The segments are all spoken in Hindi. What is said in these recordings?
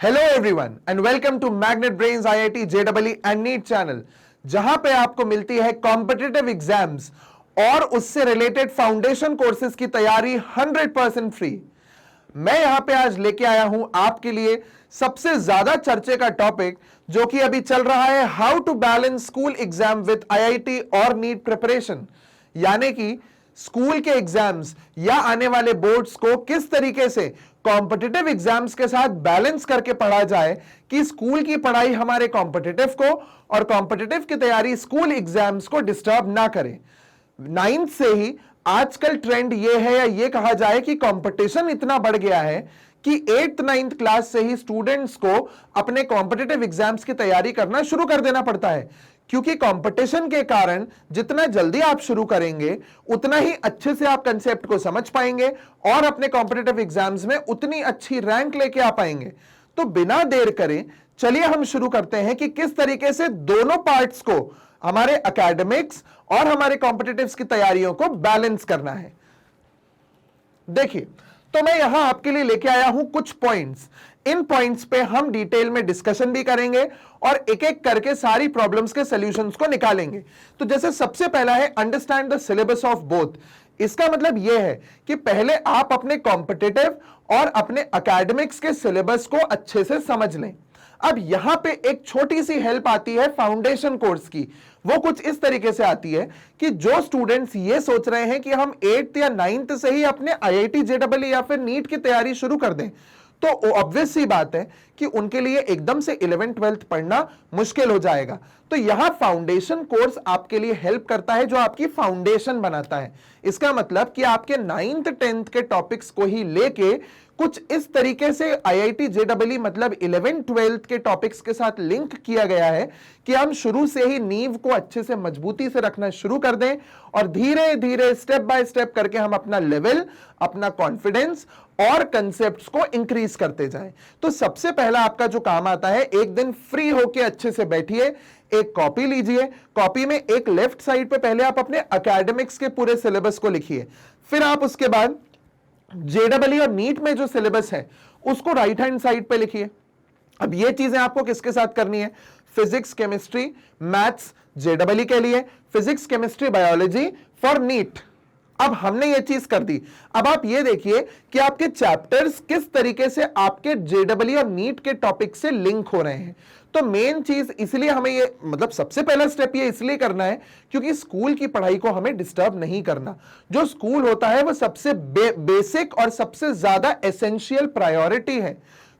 Hello everyone and welcome to magnet brains IIT JEE and NEET channel, जहां पे आपको मिलती है कॉम्पिटिटिव एग्जाम्स और उससे रिलेटेड फाउंडेशन कोर्सेज की तैयारी 100% फ्री। मैं यहां पे आज लेके आया हूं आपके लिए सबसे ज्यादा चर्चे का टॉपिक, जो कि अभी चल रहा है, how to balance school exam with IIT और नीट प्रिपरेशन। यानी कि स्कूल के एग्जाम्स या आने वाले बोर्ड्स को किस तरीके से कॉम्पिटिटिव एग्जाम्स के साथ बैलेंस करके पढ़ा जाए कि स्कूल की पढ़ाई हमारे कॉम्पिटिटिव को और कॉम्पिटिटिव की तैयारी स्कूल एग्जाम्स को डिस्टर्ब ना करे। 9th से ही आजकल ट्रेंड ये है या ये कहा जाए कि कंपटीशन इतना बढ़ गया है कि 8th 9th क्लास से ही स्टूडेंट्स को अपने कॉम्पिटिटिव एग्जाम्स की तैयारी करना शुरू कर देना पड़ता है, क्योंकि कंपटीशन के कारण जितना जल्दी आप शुरू करेंगे उतना ही अच्छे से आप कंसेप्ट को समझ पाएंगे और अपने कॉम्पिटिटिव एग्जाम्स में उतनी अच्छी रैंक लेके आ पाएंगे। तो बिना देर करे चलिए हम शुरू करते हैं कि किस तरीके से दोनों पार्ट्स को, हमारे एकेडमिक्स और हमारे कॉम्पिटिटिव्स की तैयारियों को बैलेंस करना है। देखिए, तो मैं यहां आपके लिए लेके आया हूं कुछ पॉइंट्स। इन पॉइंट्स पे हम डिटेल में डिस्कशन भी करेंगे और एक एक करके सारी प्रॉब्लम्स के सॉल्यूशंस को निकालेंगे। तो जैसे सबसे पहला है understand the syllabus of both. इसका मतलब यह है कि पहले आप अपने कॉम्पिटिटिव और अपने एकेडमिक्स के सिलेबस को अच्छे से समझ लें। अब यहां पे एक छोटी सी हेल्प आती है फाउंडेशन कोर्स की। वो कुछ इस तरीके से आती है कि जो स्टूडेंट्स ये सोच रहे हैं कि हम 8th या 9th से ही अपने आईआईटी जेईई या फिर नीट की तैयारी शुरू कर दें, तो ऑब्वियस सी बात है कि उनके लिए एकदम से 11th 12th पढ़ना मुश्किल हो जाएगा। तो यहां फाउंडेशन कोर्स आपके लिए हेल्प करता है, जो आपकी फाउंडेशन बनाता है। इसका मतलब कि आपके 9th 10th के टॉपिक्स को ही लेके कुछ इस तरीके से आईआईटी जेईई मतलब 11th 12th के टॉपिक्स के साथ लिंक किया गया है कि हम शुरू से ही नींव को अच्छे से मजबूती से रखना शुरू कर दें और धीरे धीरे स्टेप बाय स्टेप करके हम अपना लेवल, अपना कॉन्फिडेंस और कंसेप्ट्स को इंक्रीज करते जाएं। तो सबसे पहला आपका जो काम आता है, एक दिन फ्री होके अच्छे से बैठिए, एक कॉपी लीजिए, कॉपी में एक लेफ्ट साइड पे पहले आप अपने एकेडमिक्स के पूरे सिलेबस को लिखिए, फिर आप उसके बाद जेईई और नीट में जो सिलेबस है उसको राइट हैंड साइड पे लिखिए। अब ये चीजें आपको किसके साथ करनी है? फिजिक्स, केमिस्ट्री, मैथ्स जेईई के लिए, physics, chemistry, biology for NEET. अब हमने ये चीज कर दी। अब आप ये देखिए कि आपके चैप्टर्स किस तरीके से आपके जेईई और नीट के टॉपिक से लिंक हो रहे हैं। तो मेन चीज इसलिए हमें ये, मतलब सबसे पहला स्टेप ये इसलिए करना है क्योंकि स्कूल की पढ़ाई को हमें डिस्टर्ब नहीं करना। जो स्कूल होता है वो सबसे बेसिक और सबसे ज्यादा एसेंशियल प्रायोरिटी है।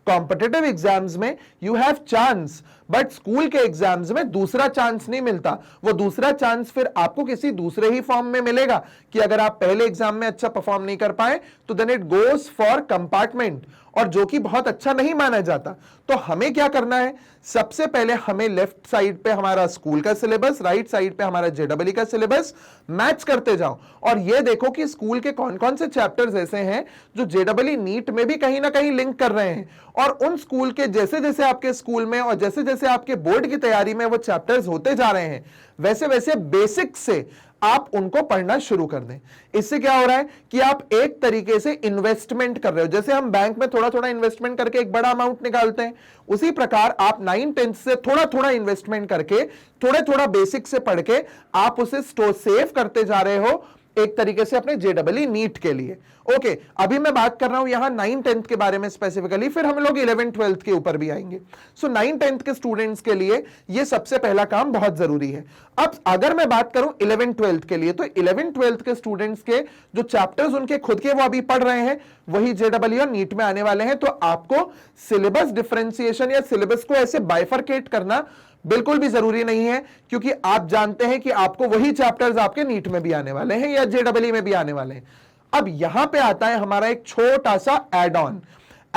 कॉम्पिटिटिव एग्जाम्स में you have chance, but school के एग्जाम्स में दूसरा चांस नहीं मिलता। वो दूसरा चांस फिर आपको किसी दूसरे ही फॉर्म में मिलेगा कि अगर आप पहले एग्जाम में अच्छा परफॉर्म नहीं कर पाए तो then it goes for compartment, और जो कि बहुत अच्छा नहीं माना जाता। तो हमें क्या करना है? सबसे पहले हमें लेफ्ट साइड पे हमारा स्कूल का सिलेबस, राइट साइड पे हमारा जेईई का सिलेबस मैच करते जाओ और ये देखो कि स्कूल के कौन कौन से चैप्टर्स ऐसे हैं जो जेईई नीट में भी कहीं ना कहीं लिंक कर रहे हैं। और उन स्कूल के जैसे जैसे आपके स्कूल में और जैसे जैसे आपके बोर्ड की तैयारी में वो चैप्टर्स होते जा रहे हैं, वैसे वैसे बेसिक से आप उनको पढ़ना शुरू कर दें। इससे क्या हो रहा है कि आप एक तरीके से इन्वेस्टमेंट कर रहे हो। जैसे हम बैंक में थोड़ा थोड़ा इन्वेस्टमेंट करके एक बड़ा अमाउंट निकालते हैं, उसी प्रकार आप 9th 10th से थोड़ा थोड़ा इन्वेस्टमेंट करके, थोड़ा थोड़ा बेसिक से पढ़ के आप उसे सेव करते जा रहे हो एक तरीके से अपने जेईई नीट के लिए। ओके, अभी मैं बात कर रहा हूं यहां 9th 10th के बारे में स्पेसिफिकली, फिर हम लोग 11th 12th के ऊपर भी आएंगे। सो 9th 10th के स्टूडेंट्स के लिए यह सबसे पहला काम बहुत जरूरी है। अब अगर मैं बात करूं 11th 12th के लिए, तो 11th 12th के स्टूडेंट्स के जो चैप्टर्स उनके खुद के वो अभी पढ़ रहे हैं, वही जेईई और नीट में आने वाले हैं। तो आपको सिलेबस डिफरेंशिएशन या सिलेबस को ऐसे बाइफरकेट करना बिल्कुल भी जरूरी नहीं है, क्योंकि आप जानते हैं कि आपको वही चैप्टर्स आपके नीट में भी आने वाले हैं या जेईई में भी आने वाले हैं। अब यहां पे आता है हमारा एक छोटा सा एड ऑन।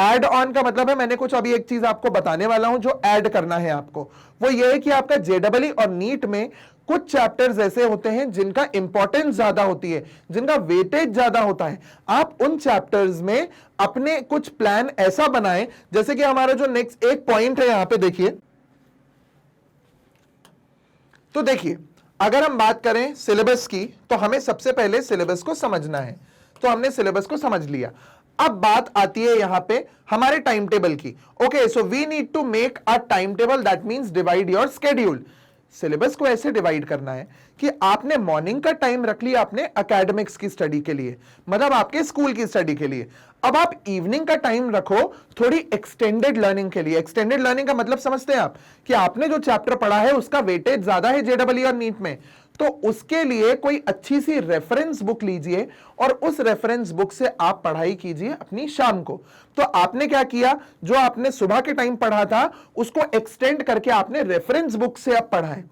एड ऑन का मतलब है, मैंने कुछ अभी एक चीज आपको बताने वाला हूं जो ऐड करना है आपको। वो ये है कि आपका जेईई और नीट में कुछ चैप्टर्स ऐसे होते हैं जिनका इंपॉर्टेंस ज्यादा होती है, जिनका वेटेज ज्यादा होता है। आप उन चैप्टर्स में अपने कुछ प्लान ऐसा बनाएं, जैसे कि हमारा जो नेक्स्ट एक पॉइंट है यहां पे देखिए। तो देखिए, अगर हम बात करें सिलेबस की, तो हमें सबसे पहले सिलेबस को समझना है। तो हमने सिलेबस को समझ लिया। अब बात आती है यहां पे हमारे टाइम टेबल की। Okay, so we need to make a time table, that means divide your schedule. Syllabus को ऐसे डिवाइड करना है कि आपने मॉर्निंग का टाइम रख लिया अपने एकेडमिक्स की स्टडी के लिए, मतलब आपके स्कूल की स्टडी के लिए। अब आप इवनिंग का टाइम रखो थोड़ी एक्सटेंडेड लर्निंग के लिए। एक्सटेंडेड लर्निंग का मतलब समझते हैं आप कि आपने जो चैप्टर पढ़ा है उसका वेटेज ज्यादा है जेडब्ल्यू और नीट में, तो उसके लिए कोई अच्छी सी रेफरेंस बुक लीजिए और उस रेफरेंस बुक से आप पढ़ाई कीजिए अपनी शाम को। तो आपने क्या किया, जो आपने सुबह के टाइम पढ़ा था उसको एक्सटेंड करके आपने रेफरेंस बुक से अब पढ़ा है।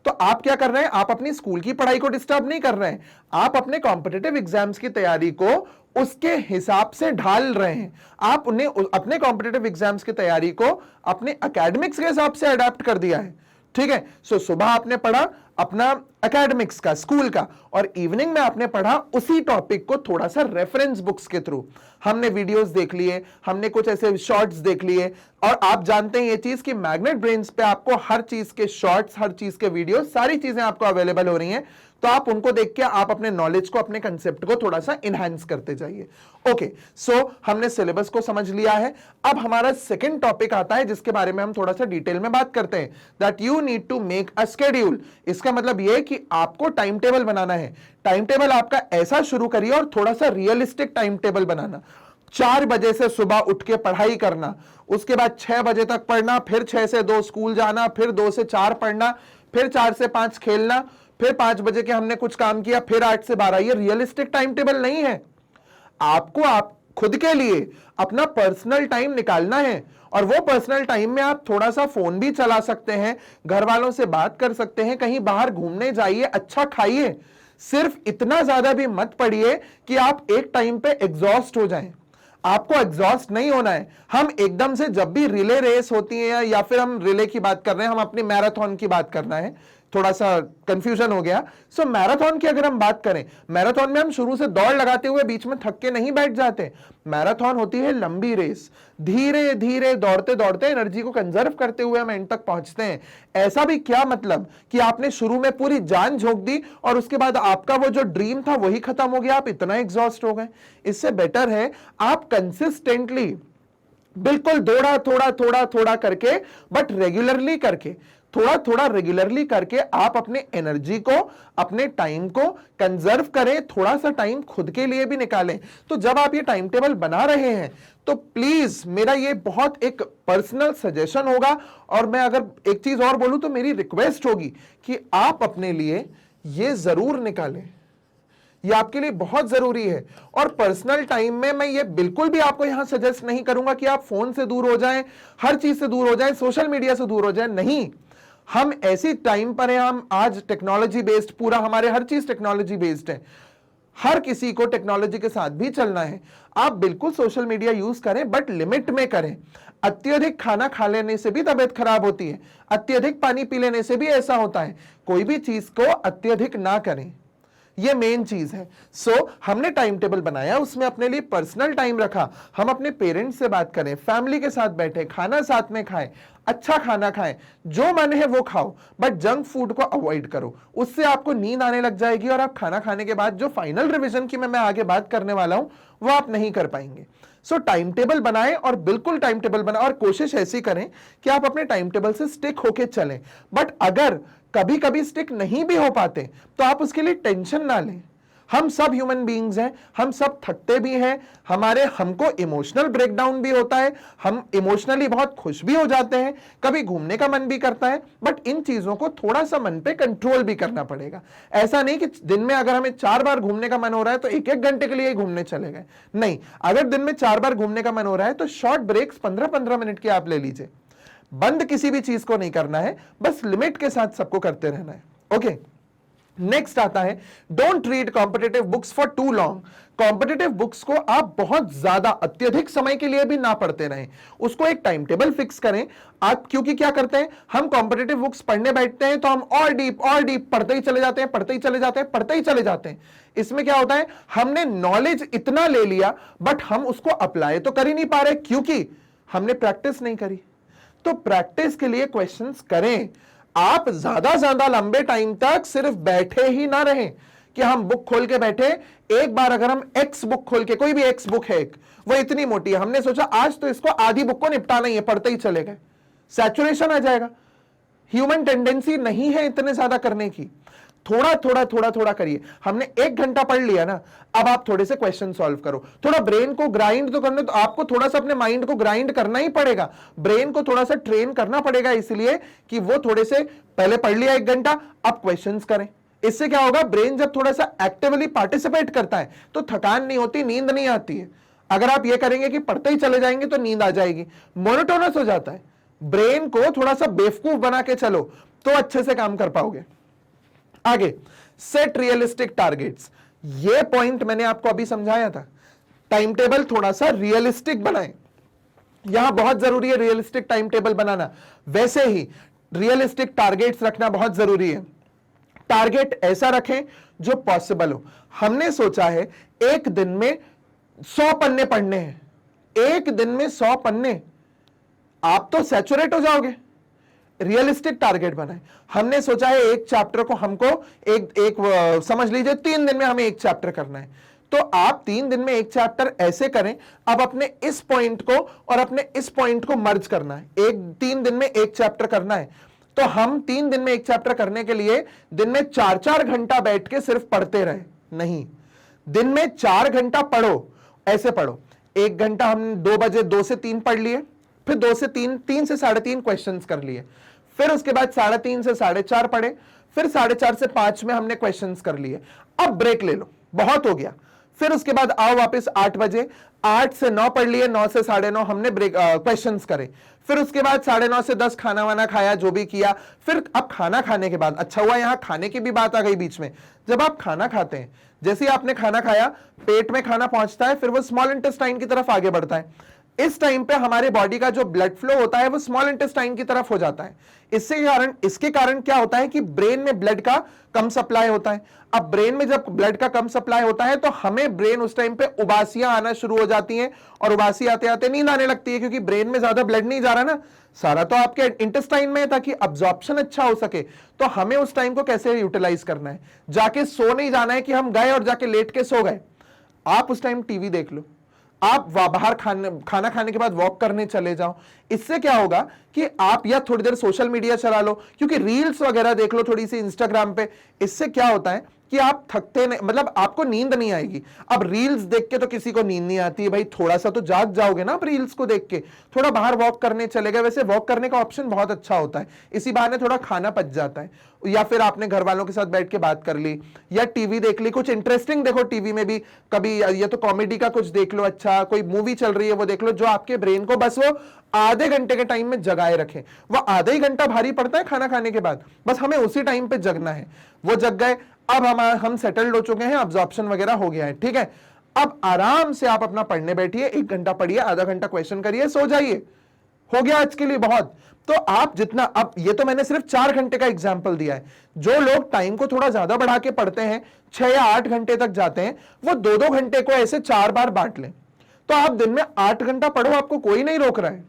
तो आप क्या कर रहे हैं, आप अपनी स्कूल की पढ़ाई को डिस्टर्ब नहीं कर रहे हैं, आप अपने कॉम्पिटिटिव एग्जाम्स की तैयारी को उसके हिसाब से ढाल रहे हैं। आप उन्हें अपने कॉम्पिटिटिव एग्जाम्स की तैयारी को अपने एकेडमिक्स के हिसाब से अडेप्ट कर दिया है। ठीक है, सो सुबह आपने पढ़ा अपना एकेडमिक्स का, स्कूल का, और इवनिंग में आपने पढ़ा उसी टॉपिक को थोड़ा सा रेफरेंस बुक्स के थ्रू। हमने वीडियोस देख लिए, हमने कुछ ऐसे शॉर्ट्स देख लिए, और आप जानते हैं ये चीज कि मैग्नेट ब्रेन्स पे आपको हर चीज के शॉर्ट्स, हर चीज के वीडियो, सारी चीजें आपको अवेलेबल हो रही हैं। तो आप उनको देख के आप अपने नॉलेज को, अपने कंसेप्ट को थोड़ा सा इनहैंस करते जाइए। ओके, सो हमने सिलेबस को समझ लिया है। अब हमारा सेकंड टॉपिक आता है जिसके बारे में हम थोड़ा सा डिटेल में बात करते हैं, that you need to make a schedule. इसका मतलब यह कि आपको टाइम टेबल बनाना है। टाइम टेबल आपका ऐसा शुरू करिए और थोड़ा सा रियलिस्टिक टाइम टेबल बनाना। 4 बजे से सुबह उठ के पढ़ाई करना, उसके बाद 6 बजे तक पढ़ना, फिर 6 से 2 स्कूल जाना, फिर 2 से 4 पढ़ना, फिर 4 से 5 खेलना, फिर 5 बजे के हमने कुछ काम किया, फिर 8 से 12। ये रियलिस्टिक टाइम टेबल नहीं है। आपको आप खुद के लिए अपना पर्सनल टाइम निकालना है, और वो पर्सनल टाइम में आप थोड़ा सा फोन भी चला सकते हैं, घर वालों से बात कर सकते हैं, कहीं बाहर घूमने जाइए, अच्छा खाइए। सिर्फ इतना ज्यादा भी मत पढ़िए कि आप एक टाइम पे एग्जॉस्ट हो जाएं। आपको एग्जॉस्ट नहीं होना है। हम एकदम से जब भी रिले रेस होती है, या फिर हम रिले की बात कर रहे हैं, हम अपनी मैराथन की बात करना है, थोड़ा सा कंफ्यूजन हो गया। सो मैराथन की अगर हम बात करें, मैराथन में हम शुरू से दौड़ लगाते हुए बीच में थक के नहीं बैठ जाते। मैराथन होती है लंबी रेस, धीरे धीरे दौड़ते दौड़ते एनर्जी को कंजर्व करते हुए हम एंड तक पहुंचते हैं। ऐसा भी क्या मतलब कि आपने शुरू में पूरी जान झोंक दी और उसके बाद आपका वो जो ड्रीम था वही खत्म हो गया, आप इतना एग्जॉस्ट हो गए। इससे बेटर है आप कंसिस्टेंटली, बिल्कुल थोड़ा थोड़ा थोड़ा थोड़ा करके, बट रेगुलरली करके, थोड़ा थोड़ा रेगुलरली करके आप अपने एनर्जी को, अपने टाइम को कंजर्व करें, थोड़ा सा टाइम खुद के लिए भी निकालें। तो जब आप ये टाइम टेबल बना रहे हैं तो प्लीज मेरा ये बहुत एक पर्सनल सजेशन होगा, और मैं अगर एक चीज और बोलूं तो मेरी रिक्वेस्ट होगी कि आप अपने लिए ये जरूर निकालें। ये आपके लिए बहुत जरूरी है। और पर्सनल टाइम में मैं ये बिल्कुल भी आपको यहां सजेस्ट नहीं करूंगा कि आप फोन से दूर हो जाएं, हर चीज से दूर हो जाएं, सोशल मीडिया से दूर हो जाएं। नहीं, हम ऐसी टाइम पर हैं, हम आज टेक्नोलॉजी बेस्ड, पूरा हमारे हर चीज टेक्नोलॉजी बेस्ड है। हर किसी को टेक्नोलॉजी के साथ भी चलना है। आप बिल्कुल सोशल मीडिया यूज करें, बट लिमिट में करें। अत्यधिक खाना खा लेने से भी तबीयत खराब होती है, अत्यधिक पानी पी लेने से भी ऐसा होता है। कोई भी चीज को अत्यधिक ना करें, ये मेन चीज है। सो हमने टाइम टेबल बनाया, उसमें अपने लिए पर्सनल टाइम रखा। हम अपने पेरेंट्स से बात करें, फैमिली के साथ बैठे, खाना साथ में खाएं, अच्छा खाना खाएं, जो मन है वो खाओ, बट जंक फूड को अवॉइड करो। उससे आपको नींद आने लग जाएगी और आप खाना खाने के बाद जो फाइनल रिवीजन की मैं आगे बात करने वाला हूं वो आप नहीं कर पाएंगे। सो टाइम टेबल बनाएं, और बिल्कुल टाइम टेबल बनाएं, और कोशिश ऐसी करें कि आप अपने टाइम टेबल से स्टिक होके चलें। बट अगर कभी कभी स्टिक नहीं भी हो पाते तो आप उसके लिए टेंशन ना लें। हम सब ह्यूमन बीइंग्स हैं, हम सब थकते भी हैं, हमको इमोशनल ब्रेकडाउन भी होता है, हम इमोशनली बहुत खुश भी हो जाते हैं, कभी घूमने का मन भी करता है। बट इन चीजों को थोड़ा सा मन पे कंट्रोल भी करना पड़ेगा। ऐसा नहीं कि दिन में अगर हमें 4 बार घूमने का मन हो रहा है तो 1-1 घंटे के लिए घूमने चले गए। नहीं, अगर दिन में 4 बार घूमने का मन हो रहा है तो शॉर्ट ब्रेक्स 15-15 मिनट के आप ले लीजिए। बंद किसी भी चीज को नहीं करना है, बस लिमिट के साथ सबको करते रहना है। ओके, नेक्स्ट आता है, don't read competitive books for too long. Competitive books को आप बहुत ज्यादा अत्यधिक समय के लिए भी ना पढ़ते रहें, उसको एक टाइम टेबल फिक्स करें आप। क्योंकि क्या करते हैं, हम कॉम्पिटिटिव बुक्स पढ़ने बैठते हैं तो हम और डीप पढ़ते ही चले जाते हैं, पढ़ते ही चले जाते हैं, पढ़ते ही चले जाते हैं। इसमें क्या होता है, हमने नॉलेज इतना ले लिया बट हम उसको अप्लाई तो कर ही नहीं पा रहे, क्योंकि हमने प्रैक्टिस नहीं करी। तो प्रैक्टिस के लिए क्वेश्चंस करें। आप ज्यादा लंबे टाइम तक सिर्फ बैठे ही ना रहें, कि हम बुक खोल के बैठे, एक बार अगर हम एक्स बुक खोल के, कोई भी एक्स बुक है एक, वो इतनी मोटी है, हमने सोचा आज तो इसको आधी बुक को निपटाना ही है, पढ़ते ही चले गए, सैचुरेशन आ जाएगा। ह्यूमन टेंडेंसी नहीं है इतने ज्यादा करने की, थोड़ा थोड़ा थोड़ा थोड़ा करिए। हमने 1 घंटा पढ़ लिया ना, अब आप थोड़े से क्वेश्चन सॉल्व करो, थोड़ा ब्रेन को ग्राइंड तो करने, तो आपको थोड़ा सा अपने माइंड को ग्राइंड करना ही पड़ेगा, ब्रेन को थोड़ा सा ट्रेन करना पड़ेगा, इसलिए कि वो थोड़े से, पहले पढ़ लिया 1 घंटा, अब क्वेश्चंस करें। इससे क्या होगा, ब्रेन जब थोड़ा सा एक्टिवली पार्टिसिपेट करता है तो थकान नहीं होती, नींद नहीं आती है। अगर आप ये करेंगे कि पढ़ते ही चले जाएंगे तो नींद आ जाएगी, मोनोटोनस हो जाता है। ब्रेन को थोड़ा सा बेवकूफ बना के चलो तो अच्छे से काम कर पाओगे। आगे, सेट रियलिस्टिक टारगेट्स, ये पॉइंट मैंने आपको अभी समझाया था। टाइम टेबल थोड़ा सा रियलिस्टिक बनाएं, यहां बहुत जरूरी है रियलिस्टिक टाइम टेबल बनाना, वैसे ही रियलिस्टिक टारगेट्स रखना बहुत जरूरी है। टारगेट ऐसा रखें जो पॉसिबल हो। हमने सोचा है एक दिन में 100 पन्ने पढ़ने हैं, एक दिन में 100 पन्ने, आप तो सैचुरेट हो जाओगे। रियलिस्टिक टारगेट बनाए, हमने सोचा है एक चैप्टर को हमको एक समझ लीजिए 3 दिन में हमें एक चैप्टर करना है, तो आप 3 दिन में एक चैप्टर ऐसे करें। अब अपने इस पॉइंट को और अपने इस पॉइंट को मर्ज करना है, 3 दिन में एक चैप्टर करना है, तो हम 3 दिन में एक चैप्टर करने के लिए दिन में 4-4 घंटा बैठ के सिर्फ पढ़ते रहे नहीं, दिन में 4 घंटा पढ़ो, ऐसे पढ़ो। 1 घंटा हम 2 बजे 2 से 3 पढ़ लिए, फिर 2 से 3, 3 से 3.5 क्वेश्चंस कर लिए, फिर उसके बाद 3.5 से 4.5 पढ़े, फिर 4.5 से 5 में हमने क्वेश्चंस कर लिए। अब ब्रेक ले लो, बहुत हो गया। फिर उसके बाद आओ वापस 8 बजे, 8 से 9 पढ़ लिए, 9 से 9:30 हमने ब्रेक क्वेश्चंस करे। फिर उसके बाद 9:30 से 10 खाना वाना खाया, जो भी किया। फिर अब खाना खाने के बाद, अच्छा हुआ यहां खाने की भी बात आ गई बीच में, जब आप खाना खाते हैं, जैसे ही आपने खाना खाया, पेट में खाना पहुंचता है, फिर वो स्मॉल इंटेस्टाइन की तरफ आगे बढ़ता है। इस टाइम पे हमारे बॉडी का जो ब्लड फ्लो होता है वो स्मॉल इंटेस्टाइन की तरफ हो जाता है। इसके कारण क्या होता है कि ब्रेन में ब्लड का कम सप्लाई होता है। अब ब्रेन में जब ब्लड का कम सप्लाई होता है तो हमें ब्रेन उस टाइम पे उबासियां आना शुरू हो जाती हैं, और उबासी आते आते नींद आने लगती है, क्योंकि ब्रेन में ज्यादा ब्लड नहीं जा रहा ना, सारा तो आपके इंटेस्टाइन में है, ताकि अब्जॉर्प्शन अच्छा हो सके। तो हमें उस टाइम को कैसे यूटिलाइज करना है, जाके सो नहीं जाना है कि हम गए और जाके लेट के सो गए। आप उस टाइम टीवी देख लो, आप बाहर खाना खाने के बाद वॉक करने चले जाओ। इससे क्या होगा कि आप, या थोड़ी देर सोशल मीडिया चला लो, क्योंकि रील्स वगैरह देख लो थोड़ी सी इंस्टाग्राम पे। इससे क्या होता है कि आप थकते नहीं, मतलब आपको नींद नहीं आएगी। अब रील्स देख के तो किसी को नींद नहीं आती है भाई, थोड़ा सा तो जाग जाओगे ना आप रील्स को देख के। थोड़ा बाहर वॉक करने चले गए, वैसे वॉक करने का ऑप्शन बहुत अच्छा होता है, इसी बहाने थोड़ा खाना पच जाता है। या फिर आपने घर वालों के साथ बैठ के बात कर ली, या टीवी देख ली, कुछ इंटरेस्टिंग देखो टीवी में भी कभी, या तो कॉमेडी का कुछ देख लो, अच्छा कोई मूवी चल रही है वो देख लो, जो आपके ब्रेन को बस वो आधे घंटे के टाइम में जगाए रखे। वो आधे ही घंटा भारी पड़ता है खाना खाने के बाद, बस हमें उसी टाइम पे जगना है। वो जग गए, अब हम सेटल्ड हो चुके हैं, अब्जॉर्प्शन वगैरह हो गया है, ठीक है। अब आराम से आप अपना पढ़ने बैठिए, 1 घंटा पढ़िए, आधा घंटा क्वेश्चन करिए, सो जाइए, हो गया आज के लिए बहुत। तो आप जितना, अब ये तो मैंने सिर्फ 4 घंटे का एग्जाम्पल दिया है। जो लोग टाइम को थोड़ा ज्यादा बढ़ा के पढ़ते हैं, 6 या 8 घंटे तक जाते हैं, वो 2-2 घंटे को ऐसे 4 बार बांट लें। तो आप दिन में 8 घंटा पढ़ो, आपको कोई नहीं रोक रहा है,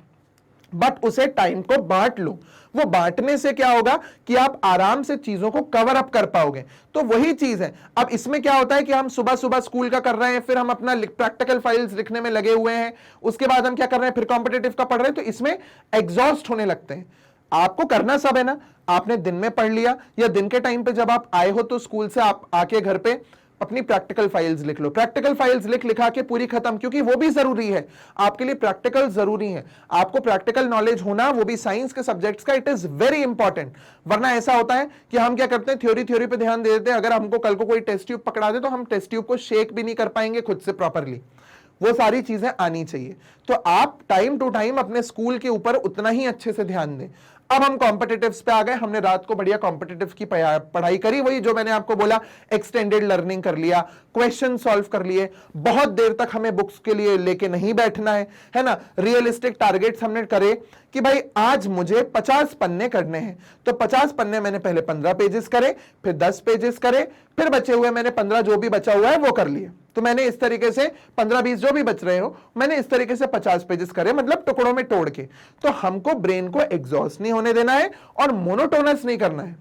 बट उसे टाइम को बांट लो। वो बांटने से क्या होगा कि आप आराम से चीजों को कवर अप कर पाओगे। तो वही चीज है। अब इसमें क्या होता है कि हम सुबह सुबह स्कूल का कर रहे हैं, फिर हम अपना प्रैक्टिकल फाइल्स लिखने में लगे हुए हैं, उसके बाद हम क्या कर रहे हैं, फिर कॉम्पिटिटिव का पढ़ रहे हैं, तो इसमें एग्जॉस्ट होने लगते हैं। आपको करना सब है ना, आपने दिन में पढ़ लिया, या दिन के टाइम पे जब आप आए हो तो स्कूल से आप आके घर पे अपनी प्रैक्टिकल फाइल्स लिख लो। प्रैक्टिकल फाइल्स लिखा के पूरी खत्म, क्योंकि वो भी जरूरी है आपके लिए, प्रैक्टिकल जरूरी है। आपको प्रैक्टिकल नॉलेज होना, वो भी साइंस के सब्जेक्ट्स का, इट इज वेरी इंपॉर्टेंट। वरना ऐसा होता है कि हम क्या करते हैं, थ्योरी पे ध्यान दे देते हैं। अगर हमको कल को कोई टेस्ट ट्यूब पकड़ा दे तो हम टेस्ट ट्यूब को शेक भी नहीं कर पाएंगे खुद से प्रॉपरली। वो सारी चीजें आनी चाहिए। तो आप टाइम टू टाइम अपने स्कूल के ऊपर उतना ही अच्छे से ध्यान दें। अब हम कॉम्पिटिटिव्स पे आ गए, हमने रात को बढ़िया कॉम्पिटिटिव की पढ़ाई करी, वही जो मैंने आपको बोला, एक्सटेंडेड लर्निंग कर लिया, क्वेश्चन सॉल्व कर लिए। बहुत देर तक हमें बुक्स के लिए लेके नहीं बैठना है ना। रियलिस्टिक टारगेट्स हमने करे कि भाई आज मुझे 50 पन्ने करने हैं, तो 50 पन्ने मैंने पहले 15 पेजेस करे, फिर 10 पेजेस करे, फिर बचे हुए मैंने 15 जो भी बचा हुआ है वो कर लिए। तो मैंने इस तरीके से 15-20 जो भी बच रहे हो, मैंने इस तरीके से 50 पेजेस करे, मतलब टुकड़ों में तोड़ के। तो हमको ब्रेन को एग्जॉस्ट नहीं होने देना है और मोनोटोनस नहीं करना है,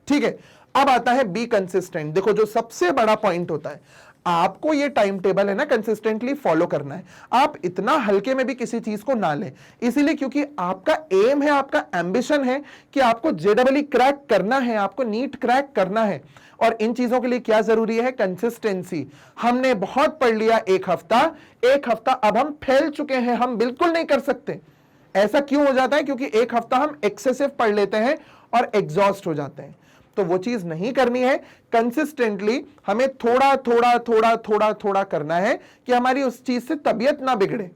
ठीक है। अब आता है बी कंसिस्टेंट। देखो जो सबसे बड़ा पॉइंट होता है, आपको ये टाइम टेबल है ना कंसिस्टेंटली फॉलो करना है। आप इतना हल्के में भी किसी चीज को ना लें, इसीलिए क्योंकि आपका एम है, आपका एम्बिशन है कि आपको जेडबलई क्रैक करना है, आपको नीट क्रैक करना है। और इन चीजों के लिए क्या जरूरी है? कंसिस्टेंसी। हमने बहुत पढ़ लिया एक हफ्ता, अब हम फैल चुके हैं, हम बिल्कुल नहीं कर सकते। ऐसा क्यों हो जाता है? क्योंकि एक हफ्ता हम एक्सेसिव पढ़ लेते हैं और एग्जॉस्ट हो जाते हैं। तो वो चीज नहीं करनी है। कंसिस्टेंटली हमें थोड़ा थोड़ा थोड़ा थोड़ा थोड़ा करना है कि हमारी उस चीज से तबीयत ना बिगड़े,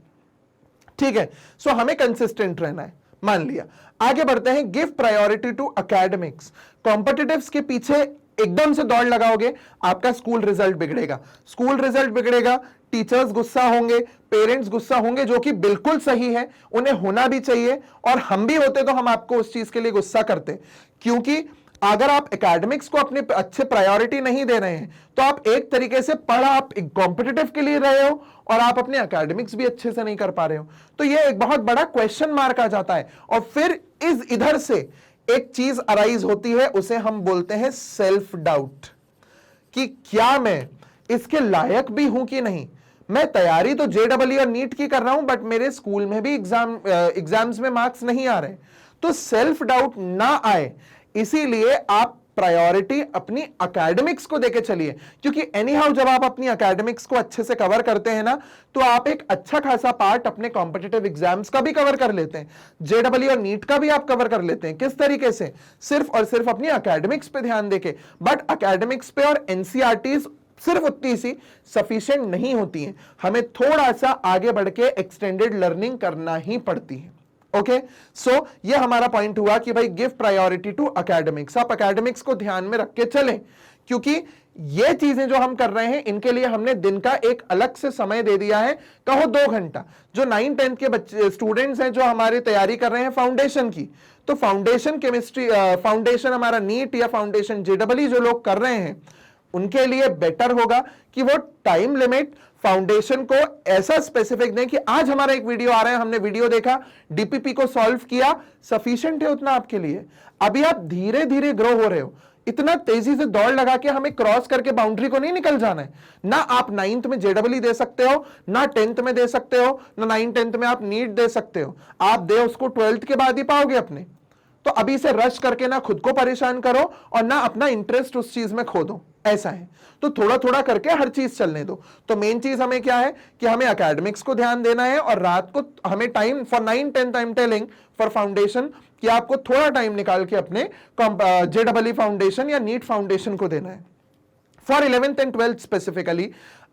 ठीक है। सो हमें कंसिस्टेंट रहना है, मान लिया। आगे बढ़ते हैं, give priority to academics. Competitives के पीछे एकदम से दौड़ लगाओगे, आपका स्कूल रिजल्ट बिगड़ेगा। स्कूल रिजल्ट बिगड़ेगा, टीचर्स गुस्सा होंगे, पेरेंट्स गुस्सा होंगे, जो कि बिल्कुल सही है, उन्हें होना भी चाहिए। और हम भी होते तो हम आपको उस चीज के लिए गुस्सा करते, क्योंकि अगर आप एकेडमिक्स को अपने अच्छे प्रायोरिटी नहीं दे रहे हैं तो आप एक तरीके से पढ़ आप कॉम्पिटिटिव के लिए रहे हो और आप अपने एकेडमिक्स भी अच्छे से नहीं कर पा रहे हो। तो ये एक बहुत बड़ा क्वेश्चन मार्क आ जाता है। और फिर इधर से एक चीज अराइज होती है, उसे हम बोलते हैं सेल्फ डाउट, कि क्या मैं इसके लायक भी हूं कि नहीं। मैं तैयारी तो जेडबलई और नीट की कर रहा हूं, बट मेरे स्कूल में भी एग्जाम्स में मार्क्स नहीं आ रहे। तो सेल्फ डाउट ना आए, इसीलिए आप प्रायोरिटी अपनी एकेडमिक्स को देके चलिए। क्योंकि एनीहाउ जब आप अपनी एकेडमिक्स को अच्छे से कवर करते हैं ना, तो आप एक अच्छा खासा पार्ट अपने कॉम्पिटिटिव एग्जाम्स का भी कवर कर लेते हैं, जेडबलई और नीट का भी आप कवर कर लेते हैं। किस तरीके से? सिर्फ और सिर्फ अपनी एकेडमिक्स पे ध्यान देके। बट एकेडमिक्स पे और एनसीईआरटीज सिर्फ उतनी सी सफिशिएंट नहीं होती हैं, हमें थोड़ा सा आगे बढ़ के एक्सटेंडेड लर्निंग करना ही पड़ती है। ओके, सो ये हमारा पॉइंट हुआ कि भाई गिव प्रायोरिटी टू एकेडमिक्स। आप एकेडमिक्स को ध्यान में रख के चलें, क्योंकि ये चीजें जो हम कर रहे हैं इनके लिए हमने दिन का एक अलग से समय दे दिया है, कहो 2 घंटा। जो 9-10 के बच्चे स्टूडेंट्स हैं जो हमारी तैयारी कर रहे हैं फाउंडेशन की, तो फाउंडेशन केमिस्ट्री, फाउंडेशन हमारा नीट या फाउंडेशन जेडबलई जो लोग कर रहे हैं, उनके लिए बेटर होगा कि वो टाइम लिमिट फाउंडेशन को ऐसा स्पेसिफिक दें कि आज हमारा एक वीडियो आ रहा है, हमने वीडियो देखा, डीपीपी को सॉल्व किया, सफिशिएंट है उतना आपके लिए। अभी आप धीरे धीरे ग्रो हो रहे हो, इतना तेजी से दौड़ लगा के हमें क्रॉस करके बाउंड्री को नहीं निकल जाना है। ना आप 9th में जेडबलई दे सकते हो, ना 10th में दे सकते हो, ना 9-10th में आप नीट दे सकते हो। आप दे उसको 12th के बाद ही पाओगे अपने। तो अभी से रश करके ना खुद को परेशान करो और ना अपना इंटरेस्ट उस चीज में खो दो, ऐसा है। तो थोड़ा थोड़ा करके हर चीज चलने दो। तो मेन चीज हमें क्या है कि हमें एकेडमिक्स को ध्यान देना है, और रात को हमें time for 9-10 I am telling for foundation कि आपको थोड़ा टाइम निकाल के अपने जेडबलई फाउंडेशन या नीट फाउंडेशन को देना है। For 11th and 12th specifically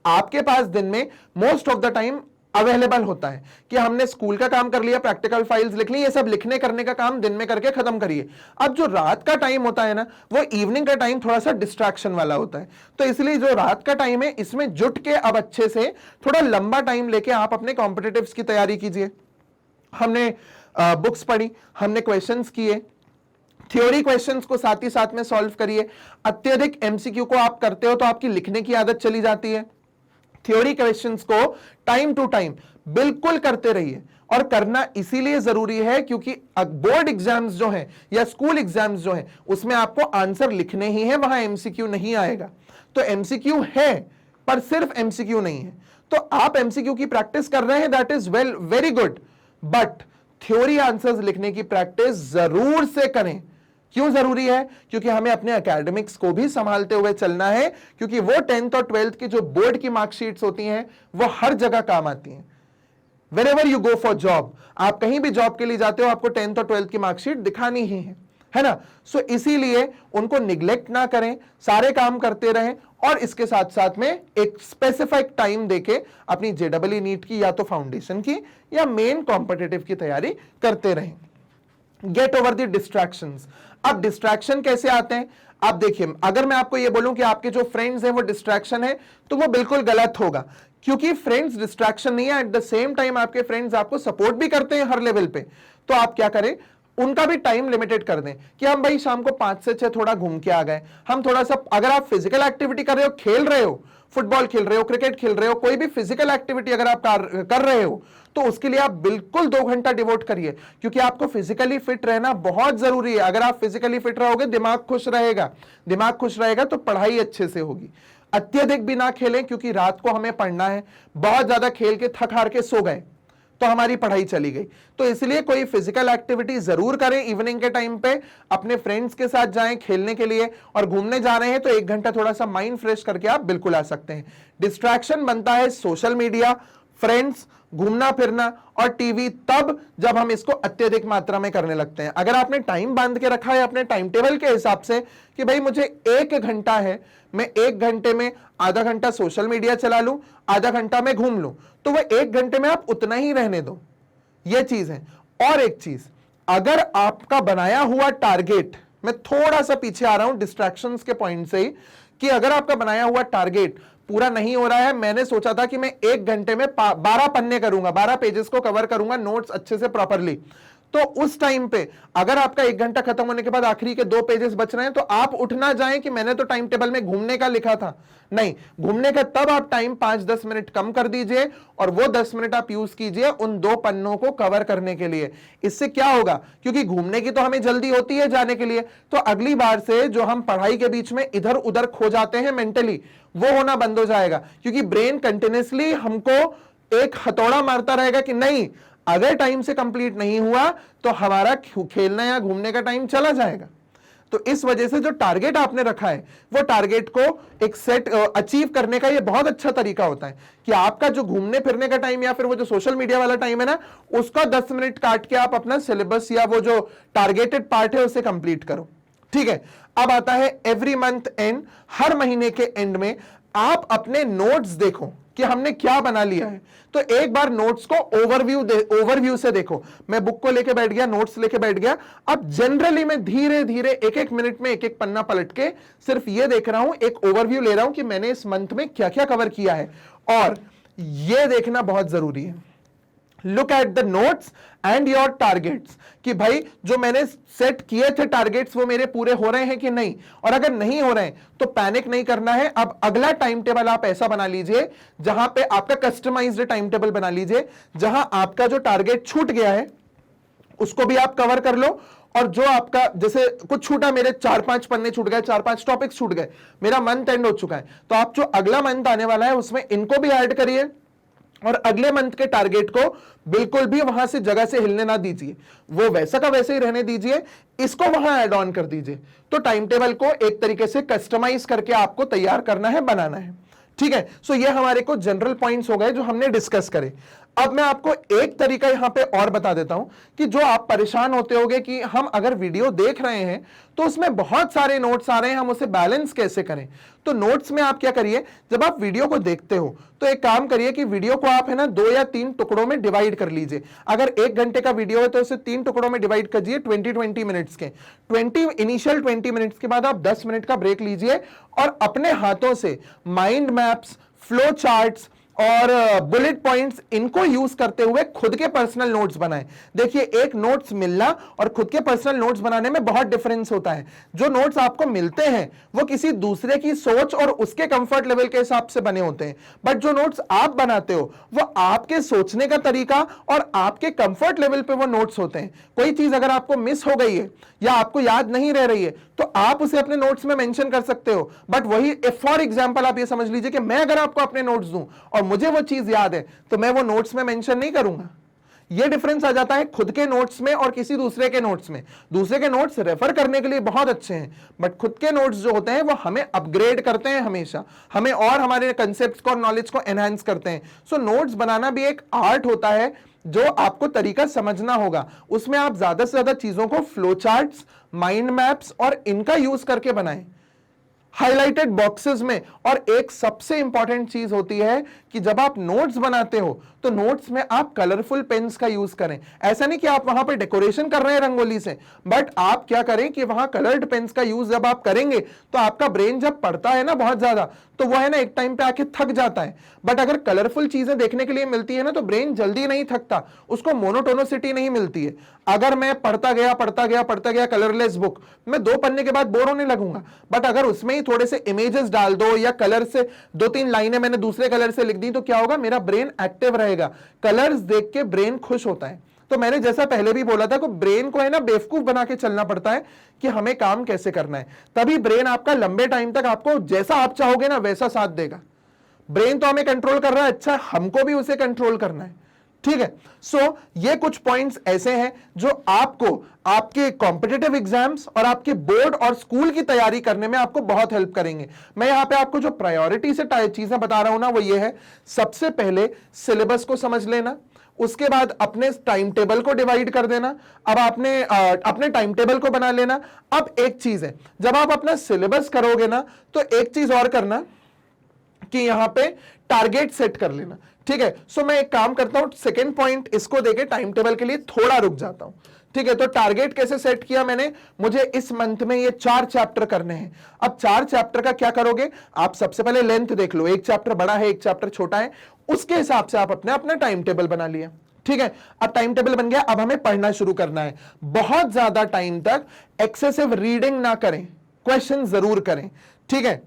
आपके पास दिन में most of the time available होता है कि हमने स्कूल का काम कर लिया, प्रैक्टिकल फाइल्स लिख ली, ये सब लिखने करने का काम दिन में करके खत्म करिए। अब जो रात का टाइम होता है ना, वो इवनिंग का टाइम थोड़ा सा डिस्ट्रैक्शन वाला होता है। तो इसलिए जो रात का टाइम है, इसमें जुट के अब अच्छे से थोड़ा लंबा टाइम लेके आप अपने कॉम्पिटिटिव्स की तैयारी कीजिए। हमने बुक्स पढ़ी, हमने क्वेश्चंस किए, थ्योरी क्वेश्चंस को साथ ही साथ में सॉल्व करिए। अत्यधिक एमसीक्यू को आप करते हो तो आपकी लिखने की आदत चली जाती है। थ्योरी क्वेश्चंस को टाइम टू टाइम बिल्कुल करते रहिए, और करना इसीलिए जरूरी है क्योंकि बोर्ड एग्जाम्स जो हैं या स्कूल एग्जाम्स जो हैं, उसमें आपको आंसर लिखने ही है, वहां एमसीक्यू नहीं आएगा। तो एमसीक्यू है, पर सिर्फ एमसीक्यू नहीं है। तो आप एमसीक्यू की प्रैक्टिस कर रहे हैं, that is very good, but theory answers लिखने की प्रैक्टिस जरूर से करें। क्यों जरूरी है? क्योंकि हमें अपने एकेडमिक्स को भी संभालते हुए चलना है, क्योंकि वो 10th और 12th की जो बोर्ड की मार्कशीट्स होती हैं वो हर जगह काम आती हैं। Wherever you go for job, आप कहीं भी जॉब के लिए जाते हो, आपको 10th और 12th की मार्कशीट दिखानी ही है ना। सो इसीलिए उनको निग्लेक्ट ना करें, सारे काम करते रहें, और इसके साथ साथ में एक स्पेसिफिक टाइम देके अपनी जेडबलई नीट की या तो फाउंडेशन की या मेन कॉम्पिटिटिव की तैयारी करते रहें। Get over the distractions. अब डिस्ट्रैक्शन कैसे आते हैं? आप देखिए, अगर मैं आपको ये बोलूं कि आपके जो फ्रेंड्स हैं वो डिस्ट्रैक्शन है, तो वो बिल्कुल गलत होगा, क्योंकि फ्रेंड्स डिस्ट्रैक्शन नहीं है। एट द सेम टाइम आपके फ्रेंड्स आपको सपोर्ट भी करते हैं हर लेवल पे। तो आप क्या करें, उनका भी टाइम लिमिटेड कर दें कि हम भाई शाम को 5 से 6 थोड़ा घूम के आ गए, हम थोड़ा सा, अगर आप फिजिकल एक्टिविटी कर रहे हो, खेल रहे हो, फुटबॉल खेल रहे हो, क्रिकेट खेल रहे हो, कोई भी फिजिकल एक्टिविटी अगर आप कर रहे हो, तो उसके लिए आप बिल्कुल 2 घंटा डिवोट करिए, क्योंकि आपको फिजिकली फिट रहना बहुत जरूरी है। अगर आप फिजिकली फिट रहोगे, दिमाग खुश रहेगा, दिमाग खुश रहेगा तो पढ़ाई अच्छे से होगी। अत्यधिक भी ना खेलें, क्योंकि रात को हमें पढ़ना है। बहुत ज्यादा खेल के थक हार के सो गए तो हमारी पढ़ाई चली गई। तो इसलिए कोई फिजिकल एक्टिविटी जरूर करें। इवनिंग के टाइम पे अपने फ्रेंड्स के साथ जाएं खेलने के लिए, और घूमने जा रहे हैं तो 1 घंटा थोड़ा सा माइंड फ्रेश करके आप बिल्कुल आ सकते हैं। डिस्ट्रैक्शन बनता है सोशल मीडिया, फ्रेंड्स, घूमना फिरना और टीवी, तब जब हम इसको अत्यधिक मात्रा में करने लगते हैं। अगर आपने टाइम बांध के रखा है अपने टाइम टेबल के हिसाब से कि भाई मुझे 1 घंटा है, मैं 1 घंटे में आधा घंटा सोशल मीडिया चला लूं, आधा घंटा में घूम लूं, तो वह 1 घंटे में आप उतना ही रहने दो। यह चीज है। और एक चीज, अगर आपका बनाया हुआ टारगेट, मैं थोड़ा सा पीछे आ रहा हूं डिस्ट्रैक्शंस के पॉइंट से ही, कि अगर आपका बनाया हुआ टारगेट पूरा नहीं हो रहा है, मैंने सोचा था कि मैं 1 घंटे में 12 पन्ने करूंगा, 12 पेजेस को कवर करूंगा नोट्स अच्छे से प्रॉपरली, तो उस टाइम पे अगर आपका 1 घंटा खत्म होने के बाद आखिरी के 2 पेजेस बच रहे हैं, तो आप उठ ना जाएं कि मैंने तो टाइम टेबल में घूमने का लिखा था। नहीं, घूमने का तब आप टाइम 5-10 मिनट कम कर दीजिए, और वो 10 मिनट आप यूज कीजिए उन 2 पन्नों को कवर करने के लिए। इससे क्या होगा, क्योंकि घूमने की तो हमें जल्दी होती है जाने के लिए, तो अगली बार से जो हम पढ़ाई के बीच में इधर उधर खो जाते हैं मेंटली, वो होना बंद हो जाएगा। क्योंकि ब्रेन कंटिन्यूअसली हमको एक हथौड़ा मारता रहेगा कि नहीं, अगर टाइम से कंप्लीट नहीं हुआ तो हमारा खेलना या घूमने का टाइम चला जाएगा। तो इस वजह से जो टारगेट आपने रखा है, वो टारगेट को एक सेट अचीव करने का ये बहुत अच्छा तरीका होता है कि आपका जो घूमने फिरने का टाइम या फिर वो जो सोशल मीडिया वाला टाइम है ना, उसका 10 मिनट काट के आप अपना सिलेबस या वो जो टारगेटेड पार्ट है उसे कंप्लीट करो। ठीक है, अब आता है एवरी मंथ एंड, हर महीने के एंड में आप अपने नोट्स देखो कि हमने क्या बना लिया है। तो एक बार नोट्स को ओवरव्यू से देखो। मैं बुक को लेके बैठ गया, नोट्स लेके बैठ गया, अब जनरली मैं धीरे धीरे 1-1 मिनट में 1-1 पन्ना पलट के सिर्फ ये देख रहा हूं, एक ओवरव्यू ले रहा हूं कि मैंने इस मंथ में क्या क्या कवर किया है। और यह देखना बहुत जरूरी है, look at the notes and your targets, कि भाई जो मैंने सेट किए थे टारगेट्स वो मेरे पूरे हो रहे हैं कि नहीं। और अगर नहीं हो रहे हैं तो पैनिक नहीं करना है। अब अगला टाइम टेबल आप ऐसा बना लीजिए जहां पे आपका कस्टमाइज्ड टाइम टेबल बना लीजिए, जहां आपका जो टारगेट छूट गया है उसको भी आप कवर कर लो, और जो आपका जैसे कुछ छूटा, मेरे 4-5 पन्ने छूट गए, 4-5 टॉपिक्स छूट गए, मेरा मंथ एंड हो चुका है, तो आप जो अगला मंथ आने वाला है उसमें इनको भी ऐड करिए, और अगले मंथ के टारगेट को बिल्कुल भी वहां से जगह से हिलने ना दीजिए, वो वैसा का वैसे ही रहने दीजिए, इसको वहां ऐड ऑन कर दीजिए। तो टाइम टेबल को एक तरीके से कस्टमाइज करके आपको तैयार करना है, बनाना है। ठीक है, सो ये हमारे को जनरल पॉइंट्स हो गए जो हमने डिस्कस करे। अब मैं आपको एक तरीका यहां पे और बता देता हूं कि जो आप परेशान होते होगे कि हम अगर वीडियो देख रहे हैं तो उसमें बहुत सारे नोट्स आ रहे हैं, हम उसे बैलेंस कैसे करें। तो नोट्स में आप क्या करिए, जब आप वीडियो को देखते हो तो एक काम करिए कि वीडियो को आप है ना 2 या 3 टुकड़ों में डिवाइड कर लीजिए। अगर 1 घंटे का वीडियो है तो उसे 3 टुकड़ों में डिवाइड कीजिए 20-20 मिनट्स के। इनिशियल 20 मिनट्स के बाद आप 10 मिनट का ब्रेक लीजिए, और अपने हाथों से माइंड मैप्स, फ्लो चार्ट्स और बुलेट पॉइंट्स, इनको यूज करते हुए खुद के पर्सनल नोट्स बनाएं। देखिए, एक नोट्स मिलना और खुद के पर्सनल नोट्स बनाने में बहुत डिफरेंस होता है। जो नोट्स आपको मिलते हैं वो किसी दूसरे की सोच और उसके कंफर्ट लेवल के हिसाब से बने होते हैं, बट जो नोट्स आप बनाते हो वो आपके सोचने का तरीका और आपके कंफर्ट लेवल पे वो नोट्स होते हैं। कोई चीज अगर आपको मिस हो गई है या आपको याद नहीं रह रही है तो आप उसे अपने नोट्स में मेंशन कर सकते हो, बट वही फॉर एग्जांपल आप ये समझ लीजिए कि मैं अगर आपको अपने नोट्स दूं और मुझे वो चीज याद है तो मैं वो नोट्स में मेंशन नहीं करूंगा। ये डिफरेंस आ जाता है खुद के नोट्स में और किसी दूसरे के नोट्स में। दूसरे के नोट्स रेफर करने के लिए बहुत अच्छे हैं, बट खुद के नोट्स जो होते हैं वो हमें अपग्रेड करते हैं, हमेशा हमें और हमारे कंसेप्ट्स को और नॉलेज को एनहांस करते हैं। सो नोट्स बनाना भी एक आर्ट होता है जो आपको तरीका समझना होगा। उसमें आप ज्यादा से ज्यादा चीजों को फ्लो चार्ट्स, माइंड मैप्स और इनका यूज करके बनाएं, हाइलाइटेड बॉक्सेस में। और एक सबसे इंपॉर्टेंट चीज होती है कि जब आप नोट्स बनाते हो तो नोट्स में आप कलरफुल पेन्स का यूज करें। ऐसा नहीं कि आप वहां पे डेकोरेशन कर रहे हैं रंगोली से, बट आप क्या करें कि वहां कलर्ड पेन्स का यूज जब आप करेंगे तो आपका ब्रेन जब पढ़ता है ना बहुत ज्यादा, तो वो है ना एक टाइम पे आके थक जाता है। बट अगर कलरफुल चीजें देखने के लिए मिलती है ना तो ब्रेन जल्दी नहीं थकता, उसको मोनोटोनिसिटी नहीं मिलती है। अगर मैं पढ़ता गया कलरलेस बुक, मैं 2 पन्ने के बाद बोर होने लगूंगा। बट अगर उसमें ही थोड़े से इमेजेस डाल दो या कलर से 2-3 लाइनें मैंने दूसरे कलर से लिख दी तो क्या होगा, मेरा ब्रेन एक्टिव रहेगा। कलर्स देख के ब्रेन खुश होता है। तो मैंने जैसा पहले भी बोला था कि ब्रेन को है ना बेवकूफ बना के चलना पड़ता है कि हमें काम कैसे करना है, तभी ब्रेन आपका लंबे टाइम तक आपको जैसा आप चाहोगे ना वैसा साथ देगा। ब्रेन तो हमें कंट्रोल कर रहा है, अच्छा हमको भी उसे कंट्रोल करना है, ठीक है। सो ये कुछ पॉइंट्स ऐसे हैं जो आपको आपके कॉम्पिटिटिव एग्जाम्स और आपके बोर्ड और स्कूल की तैयारी करने में आपको बहुत हेल्प करेंगे। मैं यहां पे आपको जो प्रायोरिटी से चीजें बता रहा हूं ना वो ये है, सबसे पहले सिलेबस को समझ लेना, उसके बाद अपने टाइम टेबल को डिवाइड कर देना। अब आपने अपने टाइम टेबल को बना लेना। अब एक चीज है, जब आप अपना सिलेबस करोगे ना तो एक चीज और करना कि यहां पे टारगेट सेट कर लेना, ठीक है। सो मैं एक काम करता हूं, सेकंड पॉइंट इसको देके टाइम टेबल के लिए थोड़ा रुक जाता हूं, ठीक है। तो टारगेट कैसे सेट किया मैंने, मुझे इस मंथ में ये 4 चैप्टर करने हैं। अब 4 चैप्टर का क्या करोगे, आप सबसे पहले लेंथ देख लो, एक चैप्टर बड़ा है एक चैप्टर छोटा है, उसके हिसाब से आप अपना टाइम टेबल बना लिया, ठीक है। अब टाइम टेबल बन गया, अब हमें पढ़ना शुरू करना है। बहुत ज्यादा टाइम तक एक्सेसिव रीडिंग ना करें, क्वेश्चन जरूर करें, ठीक है।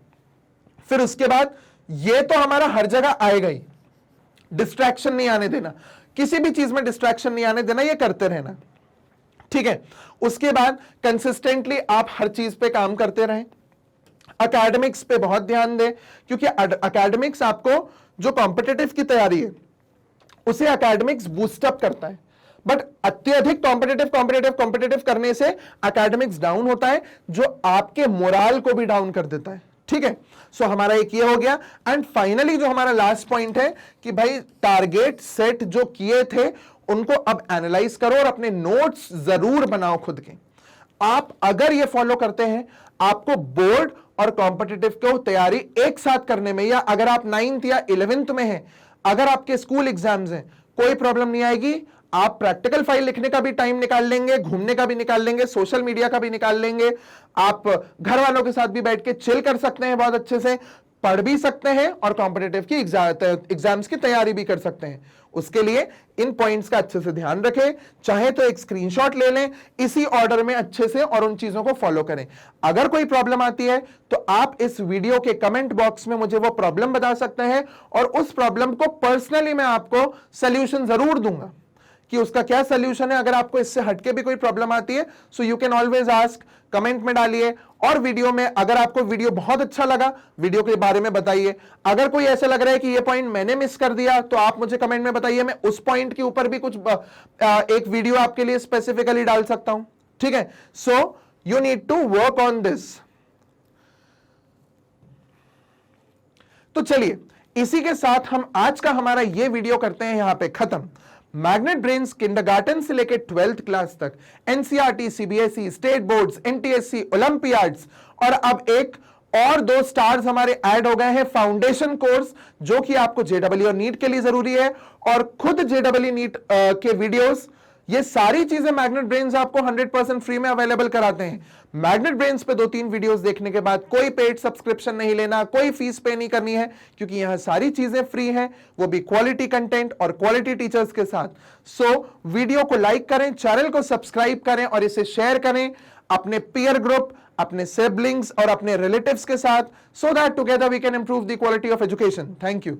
फिर उसके बाद ये तो हमारा हर जगह आएगा ही, डिस्ट्रैक्शन नहीं आने देना, किसी भी चीज में डिस्ट्रैक्शन नहीं आने देना, ये करते रहना, ठीक है। उसके बाद कंसिस्टेंटली आप हर चीज पे काम करते रहें। एकेडमिक्स पे बहुत ध्यान दें, क्योंकि एकेडमिक्स आपको जो कॉम्पिटिटिव की तैयारी है उसे एकेडमिक्स बूस्टअप करता है। बट अत्यधिक कॉम्पिटिटिव करने से एकेडमिक्स डाउन होता है, जो आपके मोराल को भी डाउन कर देता है, ठीक है। सो हमारा एक ये हो गया। एंड फाइनली जो हमारा लास्ट पॉइंट है कि भाई टारगेट सेट जो किए थे उनको अब एनालाइज करो और अपने नोट्स जरूर बनाओ खुद के। आप अगर ये फॉलो करते हैं, आपको बोर्ड और कॉम्पिटिटिव को तैयारी एक साथ करने में, या अगर आप 9th या 11th में हैं, अगर आपके स्कूल एग्जाम्स हैं, कोई प्रॉब्लम नहीं आएगी। आप प्रैक्टिकल फाइल लिखने का भी टाइम निकाल लेंगे, घूमने का भी निकाल लेंगे, सोशल मीडिया का भी निकाल लेंगे, आप घर वालों के साथ भी बैठ के चिल कर सकते हैं, बहुत अच्छे से पढ़ भी सकते हैं और कॉम्पिटिटिव की एग्जाम्स की तैयारी भी कर सकते हैं। उसके लिए इन पॉइंट्स का अच्छे से ध्यान रखें, चाहे तो एक स्क्रीनशॉट ले लें इसी ऑर्डर में अच्छे से और उन चीजों को फॉलो करें। अगर कोई प्रॉब्लम आती है तो आप इस वीडियो के कमेंट बॉक्स में मुझे वो प्रॉब्लम बता सकते हैं और उस प्रॉब्लम को पर्सनली मैं आपको सॉल्यूशन जरूर दूंगा कि उसका क्या सॉल्यूशन है। अगर आपको इससे हटके भी कोई प्रॉब्लम आती है so you can always ask, comment में डालिए। और वीडियो में अगर आपको वीडियो बहुत अच्छा लगा, वीडियो के बारे में बताइए। अगर कोई ऐसा लग रहा है कि ये पॉइंट मैंने मिस कर दिया तो आप मुझे कमेंट में बताइए, मैं उस पॉइंट के ऊपर भी कुछ एक वीडियो आपके लिए स्पेसिफिकली डाल सकता हूं, ठीक है। So you need to work on this. तो चलिए इसी के साथ हम आज का हमारा ये वीडियो करते हैं यहां पे खत्म। मैग्नेट ब्रेन्स किंडरगार्टन से लेकर 12th क्लास तक, NCERT, CBSE, state boards, NTSC, Olympiads और अब एक और 2 स्टार्स हमारे ऐड हो गए हैं, फाउंडेशन कोर्स जो कि आपको जेडब्ल्यू और नीट के लिए जरूरी है, और खुद जेडब्ल्यू नीट के वीडियोस। ये सारी चीजें मैग्नेट ब्रेन्स आपको 100% फ्री में अवेलेबल कराते हैं। मैग्नेट ब्रेन्स पे 2-3 वीडियोस देखने के बाद कोई पेड सब्सक्रिप्शन नहीं लेना, कोई फीस पे नहीं करनी है, क्योंकि यहां सारी चीजें फ्री हैं, वो भी क्वालिटी कंटेंट और क्वालिटी टीचर्स के साथ। सो वीडियो को लाइक करें, चैनल को सब्सक्राइब करें और इसे शेयर करें अपने पीयर ग्रुप, अपने सिबलिंग्स और अपने रिलेटिव्स के साथ, so that together we can improve the quality of education. Thank you.